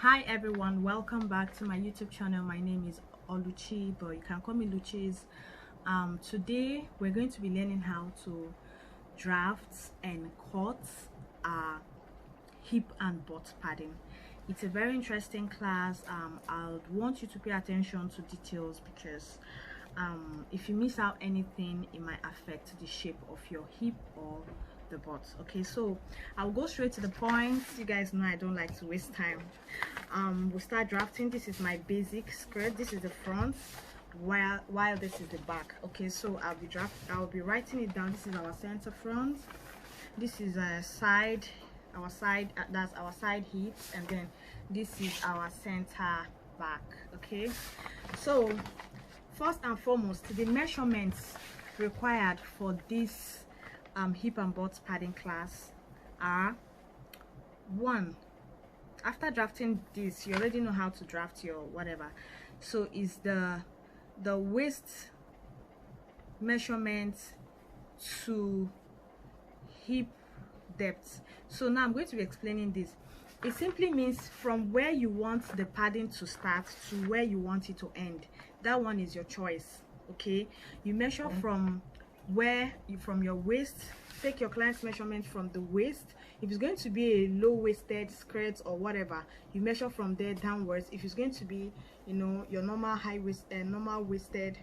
Hi everyone, welcome back to my YouTube channel. My name is Oluchi, but you can call me Luchis. Today we're going to be learning how to draft and cut hip and butt padding. It's a very interesting class. I want you to pay attention to details because if you miss out anything, it might affect the shape of your hip or the butt. Okay, so I'll go straight to the point. You guys know I don't like to waste time. We'll start drafting. This is my basic skirt. This is the front, while this is the back. Okay, so I'll be writing it down. This is our center front. This is a side, that's our side hip, and then this is our center back. Okay, so first and foremost, the measurements required for this hip and butt padding class are: one, after drafting this, you already know how to draft your whatever, so is the waist measurement to hip depth. So now I'm going to be explaining this. It simply means from where you want the padding to start to where you want it to end. That one is your choice. Okay, you measure from your waist. Take your client's measurement from the waist. If it's going to be a low-waisted skirt or whatever, you measure from there downwards. If it's going to be, you know, your normal normal waisted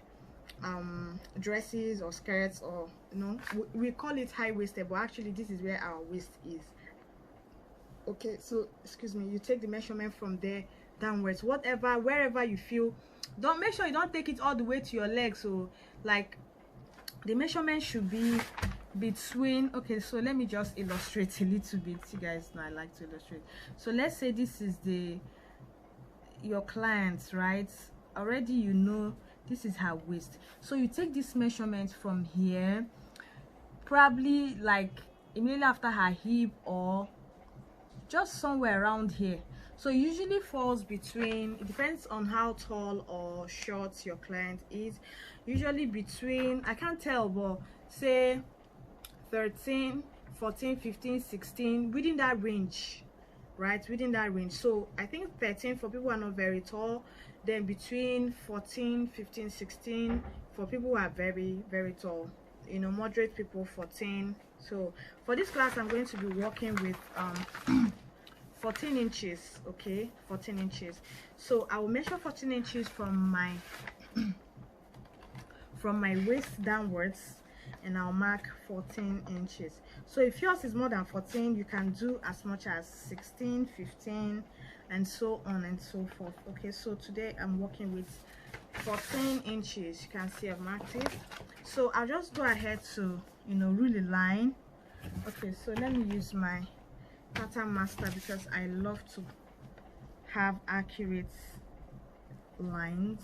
dresses or skirts, or you know, we call it high-waisted, but actually this is where our waist is. Okay, so excuse me, you take the measurement from there downwards, wherever you feel. Don't make sure you don't take it all the way to your leg. So like the measurement should be between, okay, so let me just illustrate a little bit. You guys know I like to illustrate. So let's say this is your client, right? Already you know this is her waist, so you take this measurement from here, probably like immediately after her hip or just somewhere around here. So it usually falls between, it depends on how tall or short your client is, usually between, I can't tell, but say 13, 14, 15, 16, within that range, right? Within that range. So I think 13 for people who are not very tall, then between 14, 15, 16 for people who are very, very tall, you know, moderate people 14. So for this class I'm going to be working with 14 inches. Okay, 14 inches. So I will measure 14 inches from my waist downwards, and I'll mark 14 inches. So if yours is more than 14, you can do as much as 16, 15, and so on and so forth. Okay, so today I'm working with 14 inches. You can see I've marked it. So I'll just go ahead to, you know, rule a line. Okay, so let me use my pattern master because I love to have accurate lines.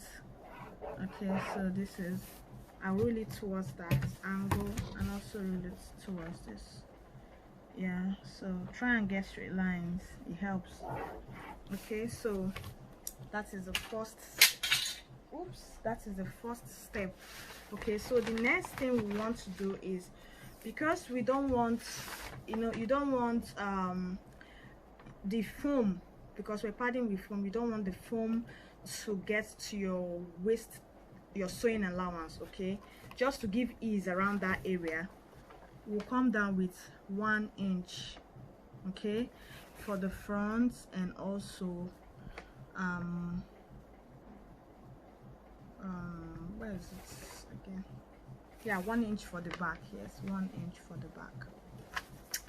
Okay, so this is, I roll it towards that angle and also roll it towards this. Yeah, so try and get straight lines, it helps. Okay, so that is the first step. Okay, so the next thing we want to do is, because we don't want, you know, you don't want the foam, because we're padding with foam, you don't want the foam to get to your waist, your sewing allowance. Okay, just to give ease around that area, we'll come down with 1 inch, okay, for the front, and also where is it again? Yeah, 1 inch for the back. Yes, 1 inch for the back.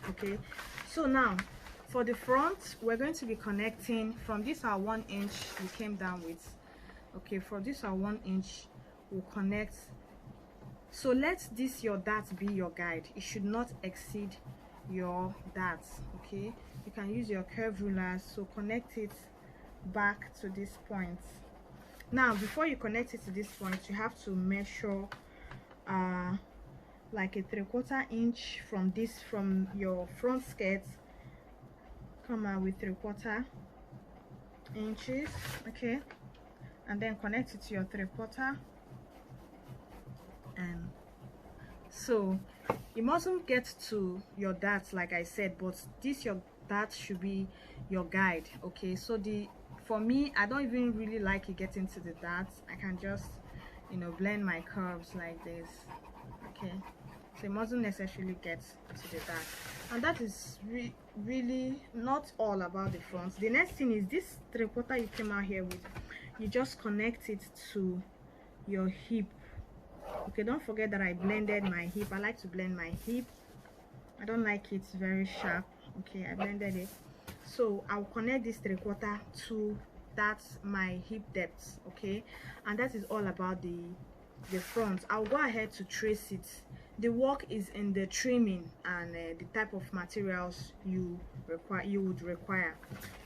Okay, so now for the front, we're going to be connecting from this our 1 inch we came down with. Okay, for this our 1 inch, we'll connect. So let this your dart be your guide. It should not exceed your dart. Okay, you can use your curve ruler, so connect it back to this point. Now before you connect it to this point, you have to measure like a 3/4 inch from your front skirt. Come out with 3/4 inches. Okay, and then connect it to your 3/4, and so it mustn't get to your dart like I said, but this your dart should be your guide. Okay, so for me, I don't even really like it getting to the dots. I can just, you know, blend my curves like this. Okay, so it mustn't necessarily get to the dot. And that is really not all about the front. The next thing is this 3/4 you came out here with, you just connect it to your hip. Okay, don't forget that I blended my hip. I like to blend my hip. I don't like it very sharp. Okay, I blended it. So I'll connect this 3/4 to that's my hip depth. Okay, and that is all about the front. I'll go ahead to trace it. The work is in the trimming and the type of materials you would require.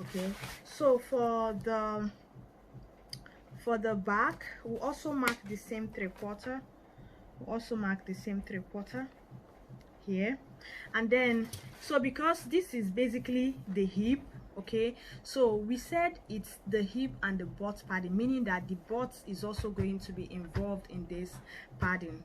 Okay, so for the back, we'll also mark the same 3/4. We'll also mark the same 3/4 here. And then, so because this is basically the hip, okay, so we said it's the hip and the butt padding, meaning that the butt is also going to be involved in this padding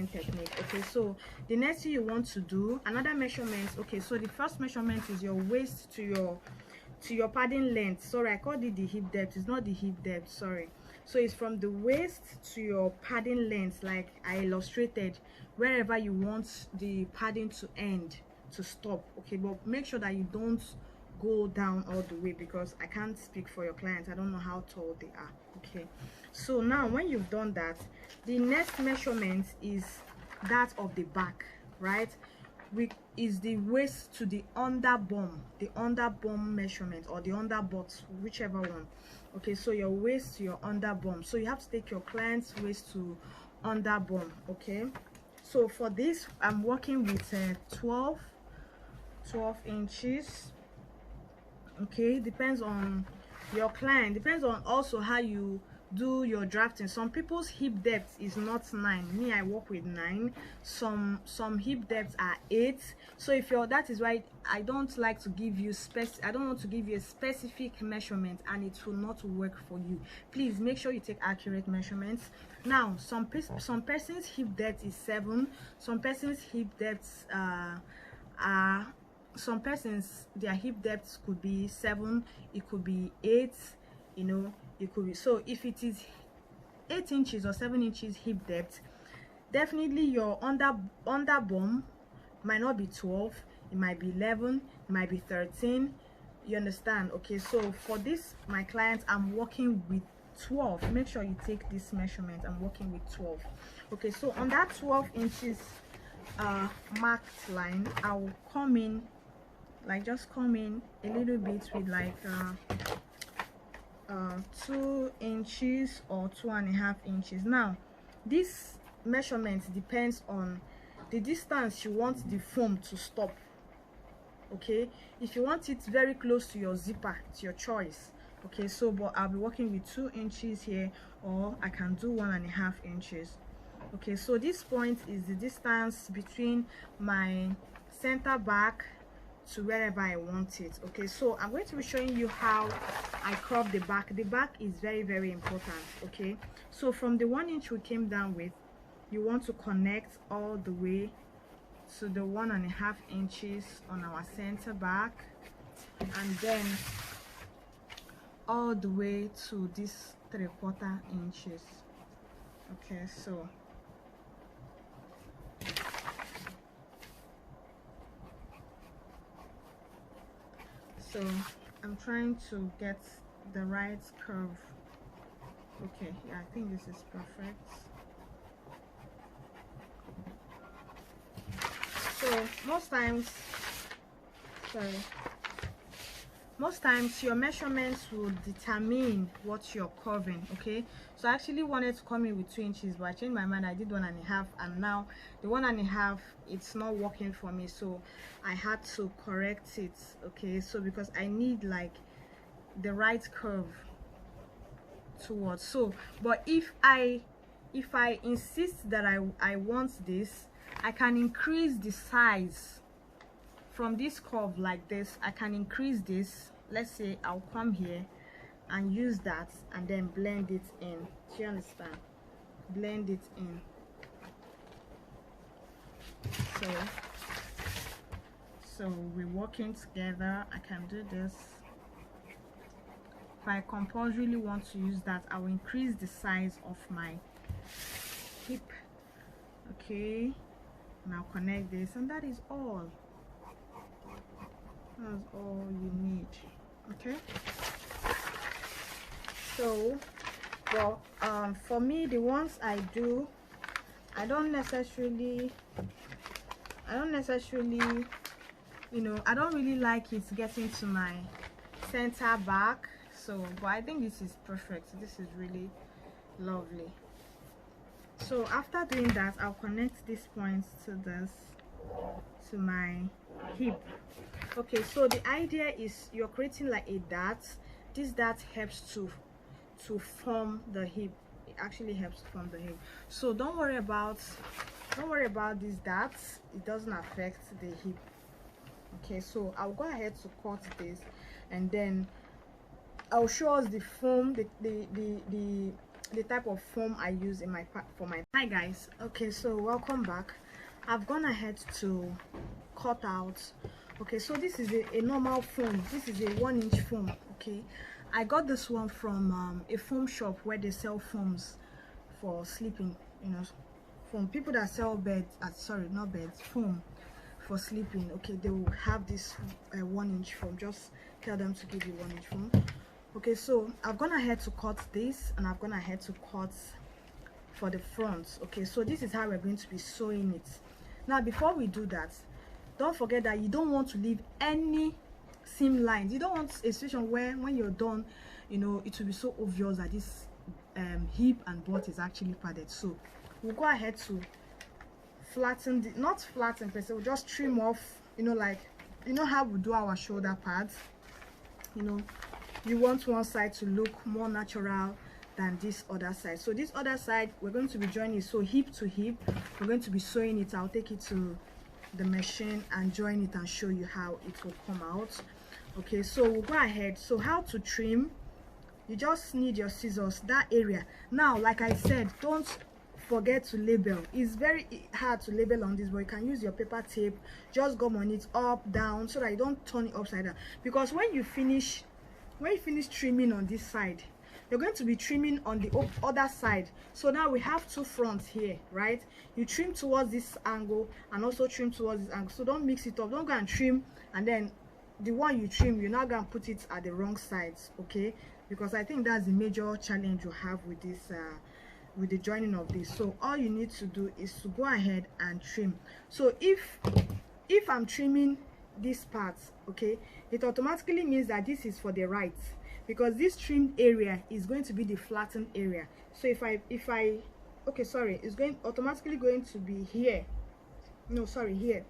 technique. Okay, so the next thing you want to do, another measurement. Okay, so the first measurement is your waist to your padding length. Sorry, I called it the hip depth. It's not the hip depth, sorry. So it's from the waist to your padding length, like I illustrated, wherever you want the padding to end, to stop. Okay, but make sure that you don't go down all the way, because I can't speak for your clients. I don't know how tall they are. Okay, so now when you've done that, the next measurement is that of the back, right? Is the waist to the under bum measurement, or the under butt, whichever one. Okay, so your waist to your under bum. So you have to take your client's waist to under bum. Okay, so for this I'm working with 12 inches. Okay, depends on your client, depends on also how you do your drafting. Some people's hip depth is not 9. Me, I work with 9. Some hip depths are 8. So if you're, that is why I don't like to give you I don't want to give you a specific measurement and it will not work for you. Please make sure you take accurate measurements. Now some person's hip depth is 7. Some person's hip depths are some persons, their hip depth could be 7, it could be 8, you know, it could be. So if it is 8 inches or 7 inches hip depth, definitely your under bum might not be 12, it might be 11, it might be 13. You understand? Okay, so for this, my clients, I'm working with 12. Make sure you take this measurement. I'm working with 12. Okay, so on that 12 inches marked line, I will come in, like just come in a little bit with like 2 inches or 2.5 inches. Now this measurement depends on the distance you want the foam to stop. Okay, if you want it very close to your zipper, it's your choice. Okay, so but I'll be working with 2 inches here, or I can do 1.5 inches. Okay, so this point is the distance between my center back to wherever I want it. Okay, so I'm going to be showing you how I crop the back. The back is very, very important. Okay, so from the 1 inch we came down with, you want to connect all the way to the 1.5 inches on our center back, and then all the way to this 3/4 inches. Okay, so I'm trying to get the right curve. Okay, yeah, I think this is perfect. So most times your measurements will determine what you're curving. Okay, so I actually wanted to come in with 2 inches, but I changed my mind. I did 1.5, and now the 1.5, it's not working for me, so I had to correct it. Okay, so because I need like the right curve towards. So but if I insist that I want this, I can increase the size from this curve like this. I can increase this. Let's say I'll come here and use that and then blend it in. Do you understand? Blend it in. So we're working together. I can do this. if I compulsorily want to use that, I will increase the size of my hip. Okay, now connect this, and that is all. That's all you need. Okay, so well, for me, the ones I do, I don't necessarily, you know, I don't really like it getting to my center back. So but I think this is perfect. This is really lovely. So after doing that, I'll connect these points to my hip. Okay, so the idea is you're creating like a dart. This dart helps to form the hip. It actually helps to form the hip. So don't worry about these darts. It doesn't affect the hip. Okay, so I'll go ahead to cut this, and then I'll show us the foam, the type of foam I use in my for my. Hi guys. Okay, so welcome back. I've gone ahead to cut out. Okay, so this is a normal foam. This is a 1-inch foam. Okay, I got this one from a foam shop where they sell foams for sleeping, you know, from people that sell beds, sorry, not beds, foam for sleeping. Okay, they will have this 1-inch foam. Just tell them to give you 1-inch foam. Okay, so I've gone ahead to cut this, and I've gone ahead to cut for the front. Okay, so this is how we're going to be sewing it. Now before we do that, don't forget that you don't want to leave any seam lines. You don't want a situation where when you're done, you know, it will be so obvious that this hip and butt is actually padded. So we'll go ahead to flatten the, not flatten per se, we'll just trim off, you know, like, you know how we do our shoulder pads. You know, you want one side to look more natural than this other side. So this other side we're going to be joining, so hip to hip we're going to be sewing it. I'll take it to the machine and join it and show you how it will come out. Okay, so we'll go ahead. So how to trim, you just need your scissors, that area. Now like I said, don't forget to label. It's very hard to label on this, but you can use your paper tape, just gum on it up, down, so that you don't turn it upside down. Because when you finish trimming on this side, you're going to be trimming on the other side. So now we have two fronts here, right? You trim towards this angle and also trim towards this angle. So don't mix it up. Don't go and trim and then the one you trim, you're not going to put it at the wrong sides, okay? Because I think that's the major challenge you have with this with the joining of this. So all you need to do is to go ahead and trim. So if I'm trimming this part, okay, it automatically means that this is for the right, because this trimmed area is going to be the flattened area. So if I okay, sorry, it's automatically going to be here. No, sorry, here.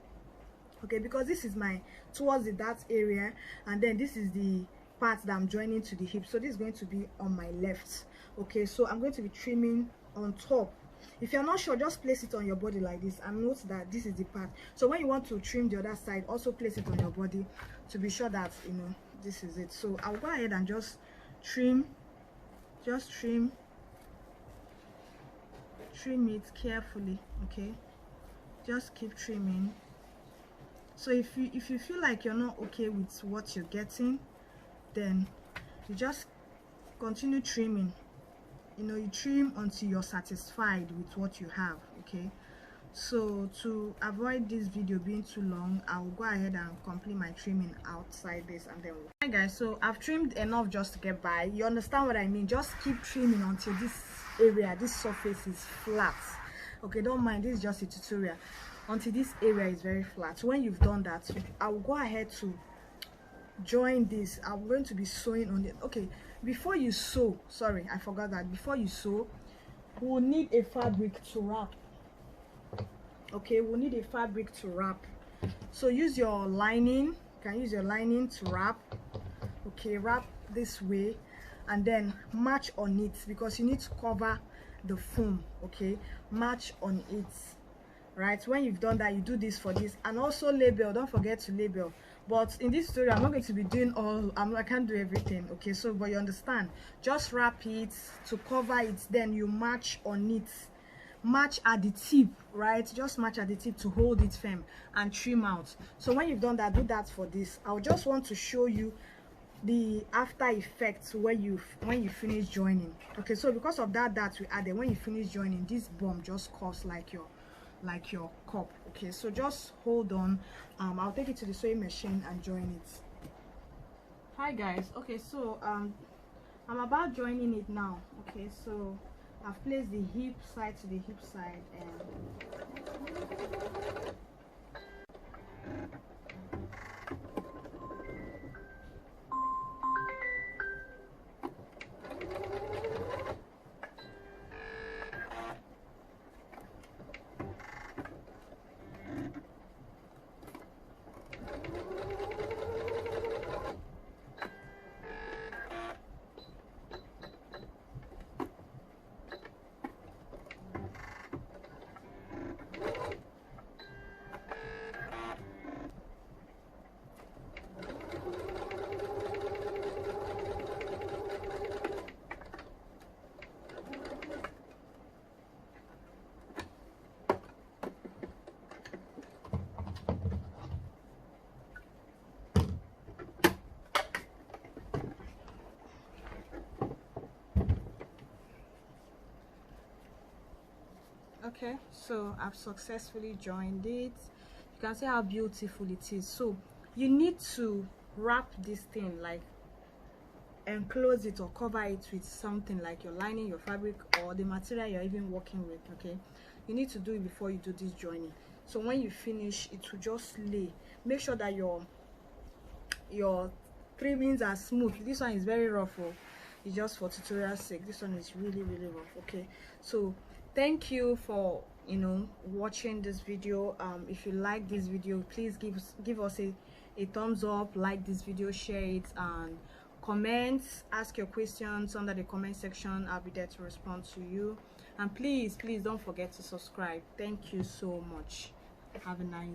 Okay, because this is my towards the dart area, and then this is the part that I'm joining to the hip. So this is going to be on my left. Okay, so I'm going to be trimming on top. If you're not sure, just place it on your body like this and note that this is the part. So when you want to trim the other side, also place it on your body to be sure that, you know, this is it. So I'll go ahead and just trim it carefully. Okay, just keep trimming. So if you feel like you're not okay with what you're getting, then you just continue trimming. You know, you trim until you're satisfied with what you have. Okay, so to avoid this video being too long, I'll go ahead and complete my trimming outside this, and then hi guys, so I've trimmed enough just to get by. You understand what I mean? Just keep trimming until this area, this surface is flat. Okay, don't mind, this is just a tutorial. Until this area is very flat. When you've done that, I will go ahead to join this. I'm going to be sewing on it. Okay, before you sew, sorry, I forgot that before you sew, we'll need a fabric to wrap. Okay, we'll need a fabric to wrap. So use your lining. You can use your lining to wrap. Okay, wrap this way and then match on it, because you need to cover the foam. Okay, match on it. Right, when you've done that, you do this for this, and also label. Don't forget to label. But in this tutorial, I'm not going to be doing all, I can't do everything. Okay, so but you understand, just wrap it to cover it, then you match on it, match at the tip, right? Just match at the tip to hold it firm and trim out. So when you've done that, do that for this. I just want to show you the after effects when you finish joining. Okay, so because of that we added, when you finish joining, this bomb just costs like your cup. Okay, so just hold on. I'll take it to the sewing machine and join it. Hi guys. Okay, so I'm about joining it now. Okay, so I've placed the hip side to the hip side, and okay, so I've successfully joined it. You can see how beautiful it is. So you need to wrap this thing, like enclose it or cover it with something like your lining, your fabric, or the material you're even working with. Okay, you need to do it before you do this joining. So when you finish, it will just lay. Make sure that your trimmings are smooth. This one is very rough. Oh, it's just for tutorial sake. This one is really rough. Okay, so thank you for watching this video. If you like this video, please give us a thumbs up, like this video, share it, and comments, ask your questions under the comment section. I'll be there to respond to you. And please don't forget to subscribe. Thank you so much. Have a nice